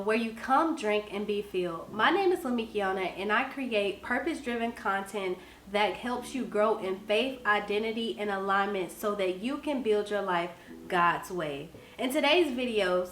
where you come, drink, and be filled. My name is Lamikiana, and I create purpose-driven content that helps you grow in faith, identity, and alignment so that you can build your life God's way. In today's video,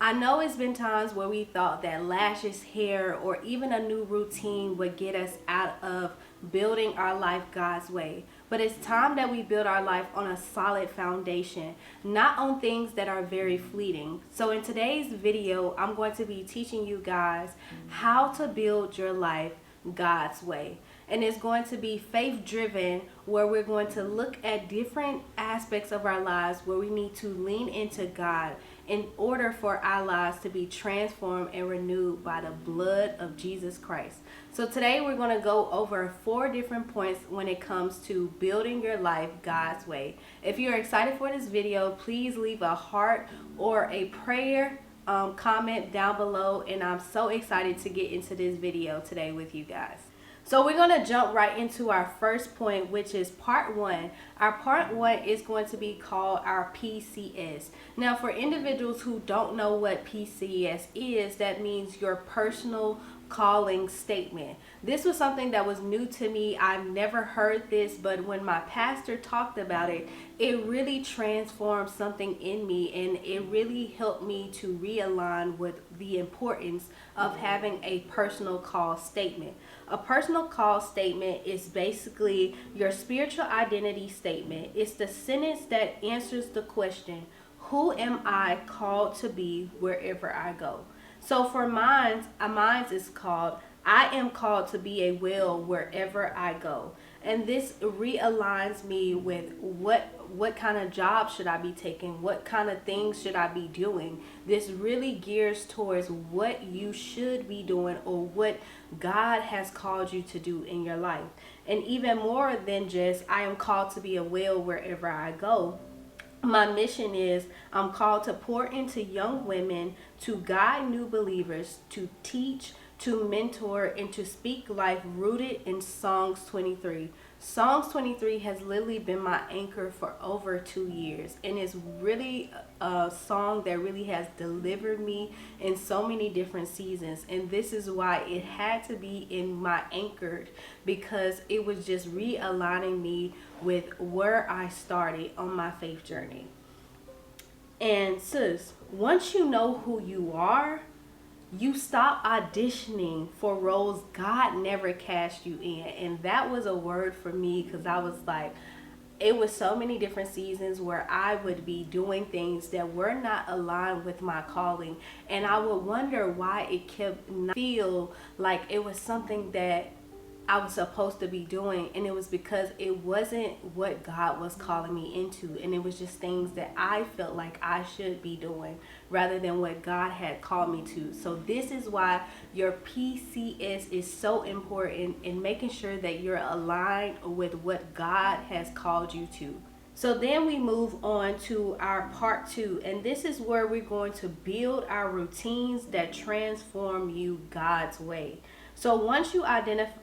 I know it's been times where we thought that lashes, hair, or even a new routine would get us out of building our life God's way. But it's time that we build our life on a solid foundation, not on things that are very fleeting. So in today's video, I'm going to be teaching you guys how to build your life God's way. And it's going to be faith driven, where we're going to look at different aspects of our lives where we need to lean into God in order for our lives to be transformed and renewed by the blood of Jesus Christ. So today we're going to go over 4 different points when it comes to building your life God's way. If you're excited for this video, please leave a heart or a prayer comment down below, and I'm so excited to get into this video today with you guys. So we're going to jump right into our first point, which is part 1. Our part 1 is going to be called our PCS. Now, for individuals who don't know what PCS is, that means your personal calling statement. This was something that was new to me. I've never heard this, but when my pastor talked about it, it really transformed something in me, and it really helped me to realign with the importance of having a personal call statement. A personal call statement is basically your spiritual identity statement. It's the sentence that answers the question, who am I called to be wherever I go? So for mine is called, I am called to be a will wherever I go. And this realigns me with what kind of job should I be taking? What kind of things should I be doing? This really gears towards what you should be doing or what God has called you to do in your life. And even more than just, I am called to be a will wherever I go. My mission is, I'm called to pour into young women, to guide new believers, to teach, to mentor, and to speak life rooted in Psalms 23. Psalms 23 has literally been my anchor for over 2 years, and it's really a song that really has delivered me in so many different seasons. And this is why it had to be in my anchor, because it was just realigning me with where I started on my faith journey. And once you know who you are, you stop auditioning for roles God never cast you in. And that was a word for me, because I was like, it was so many different seasons where I would be doing things that were not aligned with my calling, and I would wonder why it kept not feel like it was something that I was supposed to be doing. And it was because it wasn't what God was calling me into, and it was just things that I felt like I should be doing rather than what God had called me to. So this is why your PCS is so important in making sure that you're aligned with what God has called you to. So then we move on to our part 2, and this is where we're going to build our routines that transform you God's way. So once you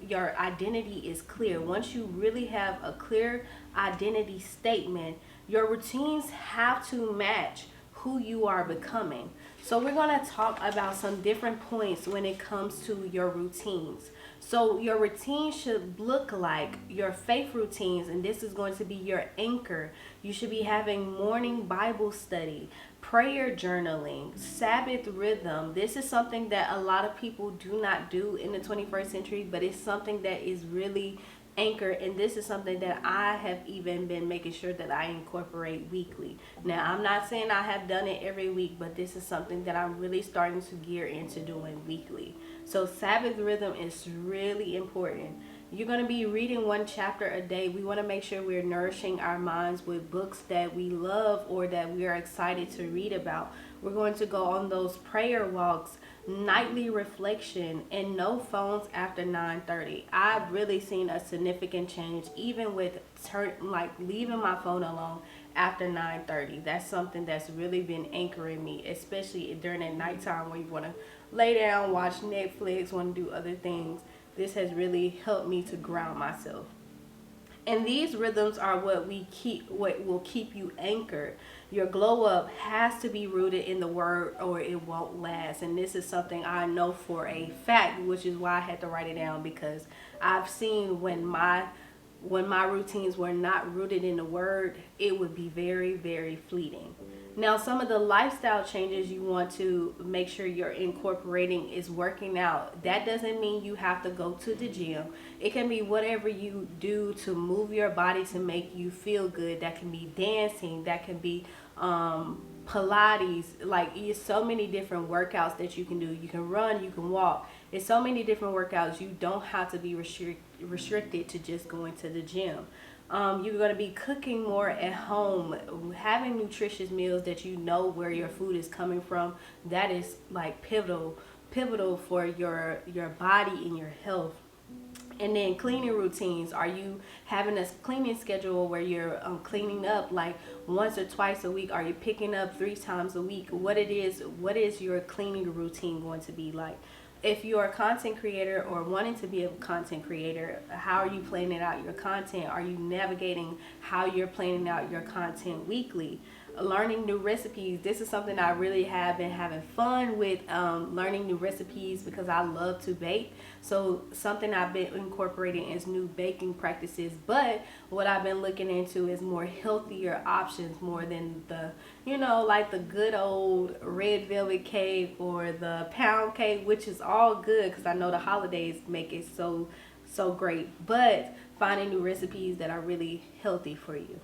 your identity is clear, once you really have a clear identity statement, your routines have to match who you are becoming. So we're going to talk about some different points when it comes to your routines. So your routine should look like your faith routines, and this is going to be your anchor. You should be having morning Bible study, prayer journaling, Sabbath rhythm. This is something that a lot of people do not do in the 21st century, but it's something that is really anchor, and this is something that I have even been making sure that I incorporate weekly. Now, I'm not saying I have done it every week, but this is something that I'm really starting to gear into doing weekly. So Sabbath rhythm is really important. You're going to be reading 1 chapter a day. We want to make sure we're nourishing our minds with books that we love or that we are excited to read about. We're going to go on those prayer walks, nightly reflection, and no phones after 9:30. I've really seen a significant change, even with leaving my phone alone after 9:30. That's something that's really been anchoring me, especially during that nighttime where you want to lay down, watch Netflix, want to do other things. This has really helped me to ground myself. And these rhythms are what will keep you anchored. Your glow up has to be rooted in the word or it won't last. And this is something I know for a fact, which is why I had to write it down, because I've seen when my routines were not rooted in the word, it would be very, very fleeting. Now, some of the lifestyle changes you want to make sure you're incorporating is working out. That doesn't mean you have to go to the gym. It can be whatever you do to move your body to make you feel good. That can be dancing, that can be Pilates. Like, it's so many different workouts that you can do. You can run, you can walk. It's so many different workouts. You don't have to be restricted to just going to the gym. You're going to be cooking more at home, having nutritious meals that you know where your food is coming from. That is like pivotal for your body and your health. And then cleaning routines. Are you having a cleaning schedule where you're cleaning up like once or twice a week? Are you picking up 3 times a week? What is your cleaning routine going to be like? If you're a content creator or wanting to be a content creator, how are you planning out your content? Are you navigating how you're planning out your content weekly? Learning new recipes. This is something I really have been having fun with, learning new recipes, because I love to bake. So something I've been incorporating is new baking practices. But what I've been looking into is more healthier options, more than the, like the good old red velvet cake or the pound cake, which is all good because I know the holidays make it so great. But finding new recipes that are really healthy for you.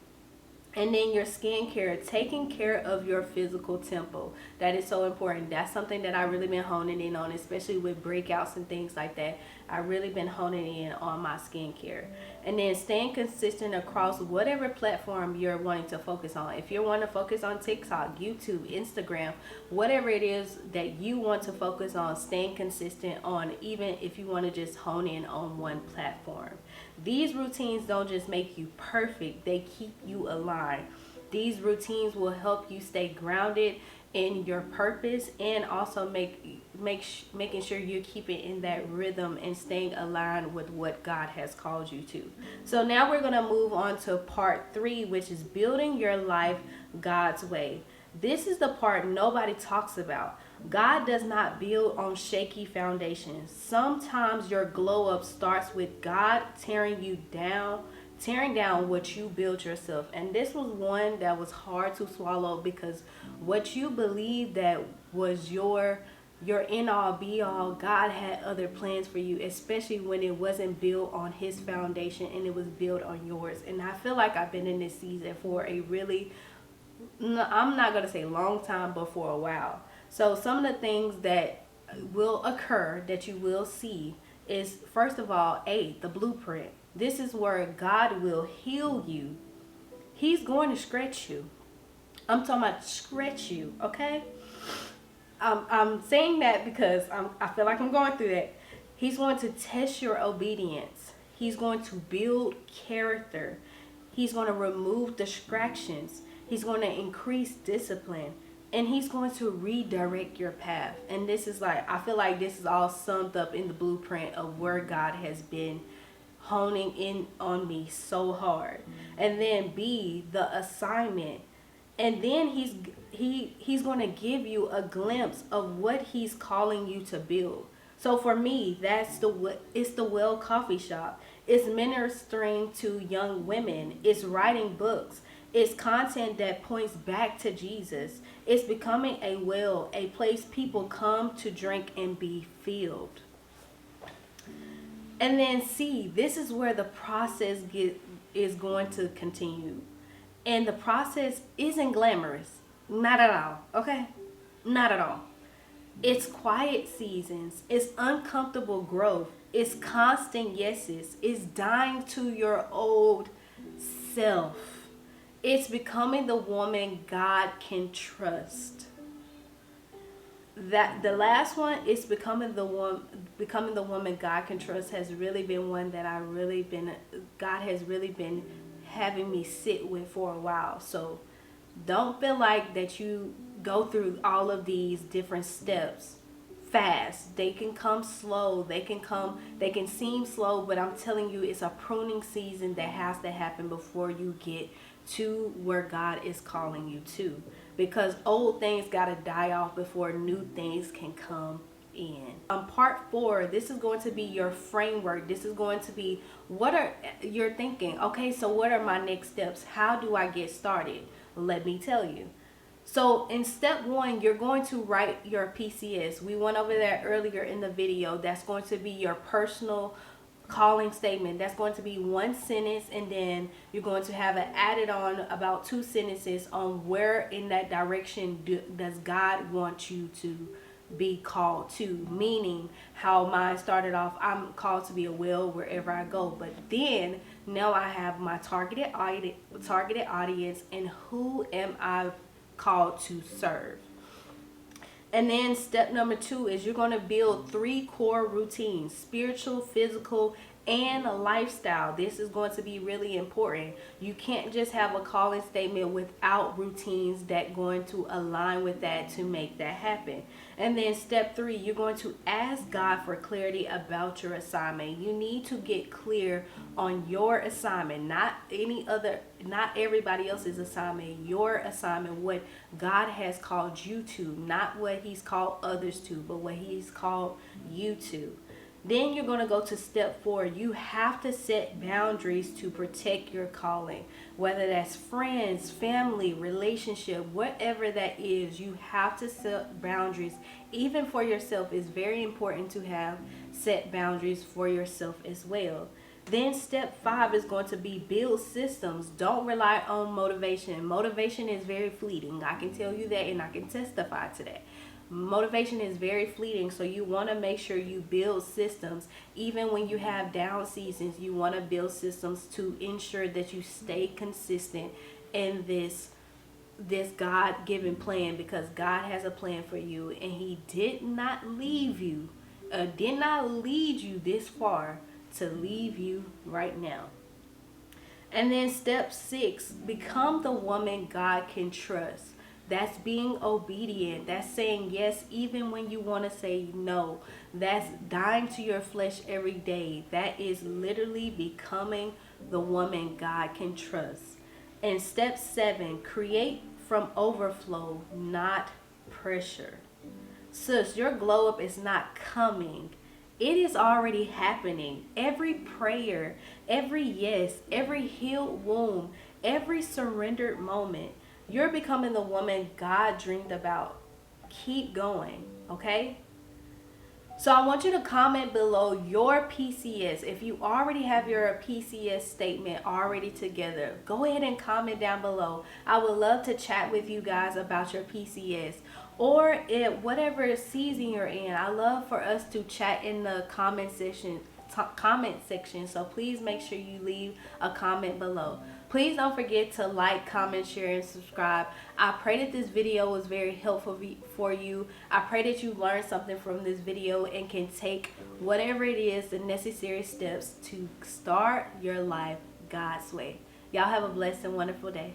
And then your skincare, taking care of your physical temple. That is so important. That's something that I really been honing in on, especially with breakouts and things like that. I really been honing in on my skincare. And then staying consistent across whatever platform you're wanting to focus on. If you're wanting to focus on TikTok, YouTube, Instagram, whatever it is that you want to focus on, staying consistent on, even if you want to just hone in on one platform. These routines don't just make you perfect, they keep you alive. These routines will help you stay grounded in your purpose, and also making sure you're keeping in that rhythm and staying aligned with what God has called you to. So now we're going to move on to part 3, which is building your life God's way. This is the part nobody talks about. God does not build on shaky foundations. Sometimes your glow up starts with God tearing down what you built yourself. And this was one that was hard to swallow, because what you believed that was your end all be all, God had other plans for you, especially when it wasn't built on his foundation and it was built on yours. And I feel like I've been in this season for a really, I'm not going to say long time, but for a while. So some of the things that will occur that you will see is, first of all, the blueprint. This is where God will heal you. He's going to stretch you. I'm talking about stretch you, okay? I'm saying that because I feel like I'm going through that. He's going to test your obedience. He's going to build character. He's going to remove distractions. He's going to increase discipline. And he's going to redirect your path. And this is like, I feel like this is all summed up in the blueprint of where God has been honing in on me so hard. And then B, the assignment. And then he's going to give you a glimpse of what he's calling you to build. So for me, it's the Well Coffee Shop. It's ministering to young women. It's writing books. It's content that points back to Jesus. It's becoming a well, a place people come to drink and be filled. And then C, this is where the process is going to continue. And the process isn't glamorous. Not at all. Okay? Not at all. It's quiet seasons. It's uncomfortable growth. It's constant yeses. It's dying to your old self. It's becoming the woman God can trust. That the last one is becoming the woman God can trust has really been one that God has really been having me sit with for a while. So don't feel like that you go through all of these different steps fast. They can come slow. They can seem slow, but I'm telling you, it's a pruning season that has to happen before you get to where God is calling you to. Because old things got to die off before new things can come in. Part 4, this is going to be your framework. This is going to be what are you're thinking, okay, so what are my next steps? How do I get started? Let me tell you. So in step 1, you're going to write your PCS. We went over that earlier in the video. That's going to be your personal calling statement. That's going to be one sentence, and then you're going to have it added on about 2 sentences on where in that direction does God want you to be called to. Meaning, how mine started off, I'm called to be a well wherever I go, but then now I have my targeted audience, and who am I called to serve. And then step number 2 is you're going to build 3 core routines: spiritual, physical, and a lifestyle. This is going to be really important. You can't just have a calling statement without routines that going to align with that to make that happen. And then step 3, you're going to ask God for clarity about your assignment. You need to get clear on your assignment, not everybody else's assignment, your assignment, what God has called you to, not what he's called others to, but what he's called you to. Then you're going to go to step 4. You have to set boundaries to protect your calling, whether that's friends, family, relationship, whatever that is. You have to set boundaries. Even for yourself, it's very important to have set boundaries for yourself as well. Then step 5 is going to be build systems. Don't rely on motivation. Motivation is very fleeting. I can tell you that, and I can testify to that. Motivation is very fleeting, so you want to make sure you build systems. Even when you have down seasons, you want to build systems to ensure that you stay consistent in this God-given plan, because God has a plan for you, and he did not leave you, did not lead you this far to leave you right now. And then step 6, become the woman God can trust. That's being obedient. That's saying yes even when you want to say no. That's dying to your flesh every day. That is literally becoming the woman God can trust. And step 7, create from overflow, not pressure. Sis, your glow up is not coming. It is already happening. Every prayer, every yes, every healed womb, every surrendered moment, you're becoming the woman God dreamed about. Keep going, okay? So I want you to comment below your PCS. If you already have your PCS statement already together, go ahead and comment down below. I would love to chat with you guys about your PCS. Or whatever season you're in, I love for us to chat in the comment section. So please make sure you leave a comment below. Please don't forget to like, comment, share, and subscribe. I pray that this video was very helpful for you. I pray that you learned something from this video and can take whatever it is, the necessary steps to start your life God's way. Y'all have a blessed and wonderful day.